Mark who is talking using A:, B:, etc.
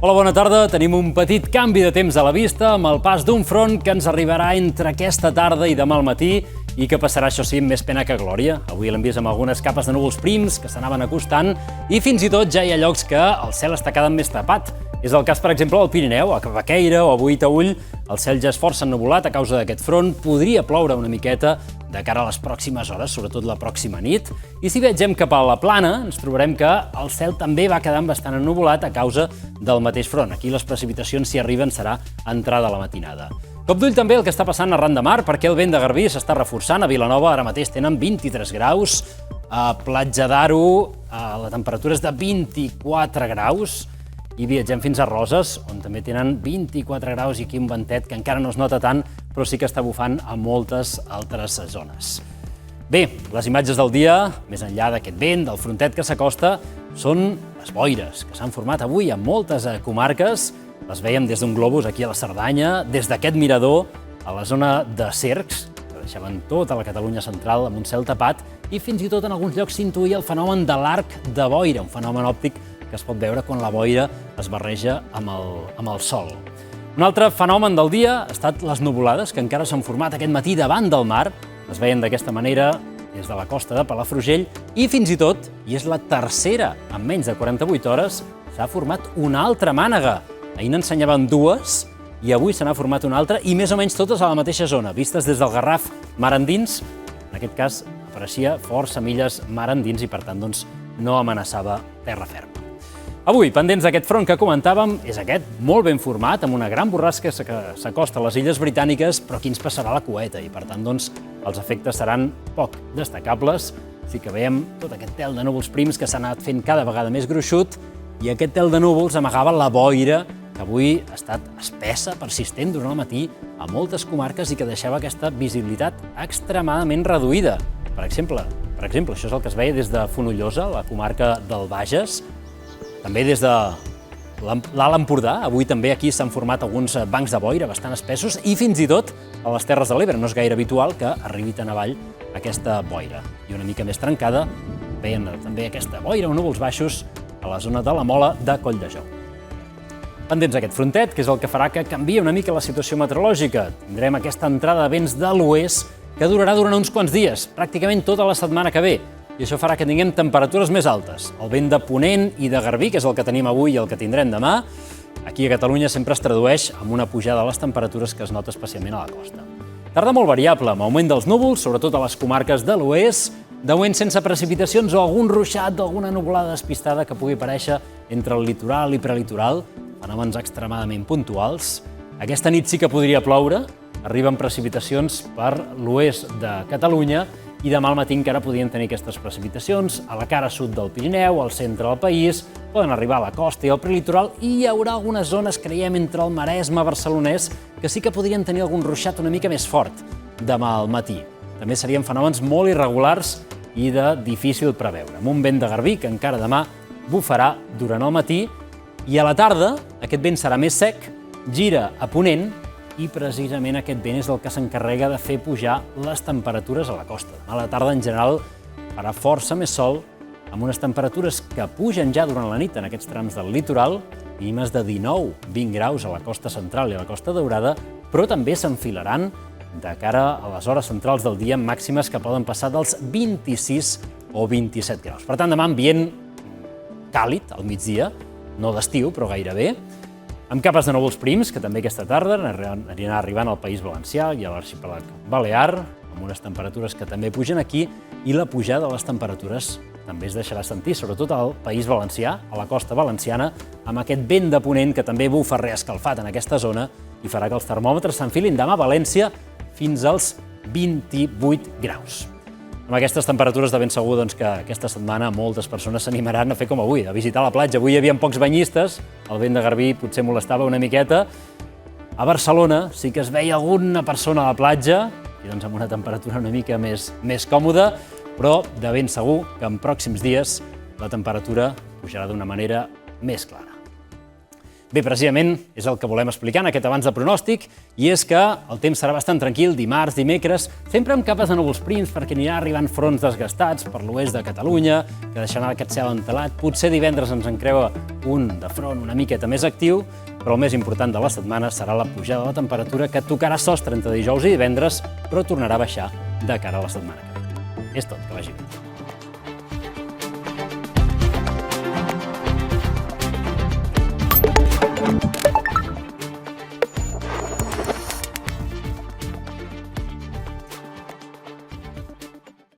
A: Hola, bona tarda. Tenim un petit canvi de temps a la vista amb el pas d'un front que ens arribarà entre aquesta tarda i demà al matí i que passarà, això sí, amb més pena que glòria. Avui l'hem vist amb algunes capes de núvols prims que s'anaven acostant i fins i tot ja hi ha llocs que el cel està quedant més tapat. És el cas, per exemple, al Pirineu, a Baqueira o a Boí-Taüll. El cel ja és força ennuvolat a causa d'aquest front. Podria ploure una miqueta de cara a les pròximes hores, sobretot la pròxima nit. I si viatgem cap a la Plana, ens trobarem que el cel també va quedant bastant ennuvolat a causa del mateix front. Aquí les precipitacions, si arriben, serà a entrada a la matinada. Cop d'ull també el que està passant arran de mar, perquè el vent de garbí s'està reforçant. A Vilanova ara mateix tenen 23 graus. A Platja d'Aro la temperatura és de 24 graus. I viatgem fins a Roses, on també tenen 24 graus i aquí un ventet que encara no es nota tant, però sí que està bufant a moltes altres zones. Bé, les imatges del dia, més enllà d'aquest vent, del frontet que s'acosta, són les boires que s'han format avui a moltes comarques. Les veiem des d'un globus aquí a la Cerdanya, des d'aquest mirador a la zona de Cercs, que deixaven tota la Catalunya central amb un cel tapat, i fins i tot en alguns llocs s'intuïa el fenomen de l'arc de boira, un fenomen òptic que es pot veure quan la boira es barreja amb el sol. Un altre fenomen del dia ha estat les nuvolades, que encara s'han format aquest matí davant del mar. Es veien d'aquesta manera des de la costa de Palafrugell i fins i tot, i és la tercera en menys de 48 hores, s'ha format una altra mànega. Ahir n'ensenyaven dues i avui se n'ha format una altra i més o menys totes a la mateixa zona, vistes des del Garraf mar endins. En aquest cas apareixia força milles mar endins i per tant no amenaçava terra ferma. Avui, pendents d'aquest front que comentàvem, és aquest, molt ben format, amb una gran borrasca que s'acosta a les Illes Britàniques, però aquí ens passarà la cueta i, per tant, els efectes seran poc destacables. Sí que veiem tot aquest tel de núvols prims que s'ha anat fent cada vegada més gruixut i aquest tel de núvols amagava la boira que avui ha estat espessa, persistent durant el matí a moltes comarques i que deixava aquesta visibilitat extremadament reduïda. Per exemple, això és el que es veia des de Fonollosa, la comarca del Bages, també des de l'Alt Empordà. Avui també aquí s'han format alguns bancs de boira bastant espessos i fins i tot a les Terres de l'Ebre. No és gaire habitual que arribi tan avall aquesta boira. I una mica més trencada veien també aquesta boira o núvols baixos a la zona de la Mola de Colldejou. Pendents d'aquest frontet, que és el que farà que canvia una mica la situació meteorològica. Tindrem aquesta entrada de vents de l'oest que durarà durant uns quants dies, pràcticament tota la setmana que ve. I això farà que tinguem temperatures més altes. El vent de ponent i de garbí, que és el que tenim avui i el que tindrem demà, aquí a Catalunya sempre es tradueix amb una pujada de les temperatures que es nota especialment a la costa. Tarda molt variable, amb augment dels núvols, sobretot a les comarques de l'oest, d'augment sense precipitacions o algun ruixat d'alguna nuvolada despistada que pugui aparèixer entre el litoral i prelitoral, fenòmens extremadament puntuals. Aquesta nit sí que podria ploure, arriben precipitacions per l'oest de Catalunya, i demà al matí encara podien tenir aquestes precipitacions a la cara sud del Pirineu, al centre del país, poden arribar a la costa i al prelitoral i hi haurà algunes zones, creiem, entre el Maresme barcelonès, que sí que podrien tenir algun ruixat una mica més fort demà al matí. També serien fenòmens molt irregulars i de difícil preveure. Amb un vent de garbí que encara demà bufarà durant el matí i a la tarda aquest vent serà més sec, gira a ponent i precisament aquest vent és el que s'encarrega de fer pujar les temperatures a la costa. A la tarda, en general, farà força més sol, amb unes temperatures que pugen ja durant la nit en aquests trams del litoral, mínimes de 19-20 graus a la costa central i a la costa daurada, però també s'enfilaran de cara a les hores centrals del dia amb màximes que poden passar dels 26 o 27 graus. Per tant, demà ambient càlid al migdia, no d'estiu, però gairebé, amb capes de núvols prims, que també aquesta tarda aniran arribant al País Valencià i a l'arxipèlag Balear, amb unes temperatures que també pugen aquí, i la pujada de les temperatures també es deixarà sentir, sobretot al País Valencià, a la costa valenciana, amb aquest vent de ponent que també bufa reescalfat en aquesta zona i farà que els termòmetres s'enfilin demà a València fins als 28 graus. Amb aquestes temperatures de ben segur que aquesta setmana moltes persones s'animaran a fer com avui, a visitar la platja. Avui hi havia pocs banyistes, el vent de garbí potser molestava una miqueta. A Barcelona sí que es veia alguna persona a la platja, i amb una temperatura una mica més còmoda, però de ben segur que en pròxims dies la temperatura pujarà d'una manera més clara. Bé, precisament és el que volem explicar en aquest abans de pronòstic, i és que el temps serà bastant tranquil dimarts, dimecres, sempre amb capes de núvols prims, perquè anirà arribant fronts desgastats per l'oest de Catalunya, que deixaran aquest cel entelat. Potser divendres ens encreua un de front una miqueta més actiu, però el més important de la setmana serà la pujada de la temperatura que tocarà sostre entre dijous i divendres, però tornarà a baixar de cara a la setmana que ve. És tot, que vagi bé.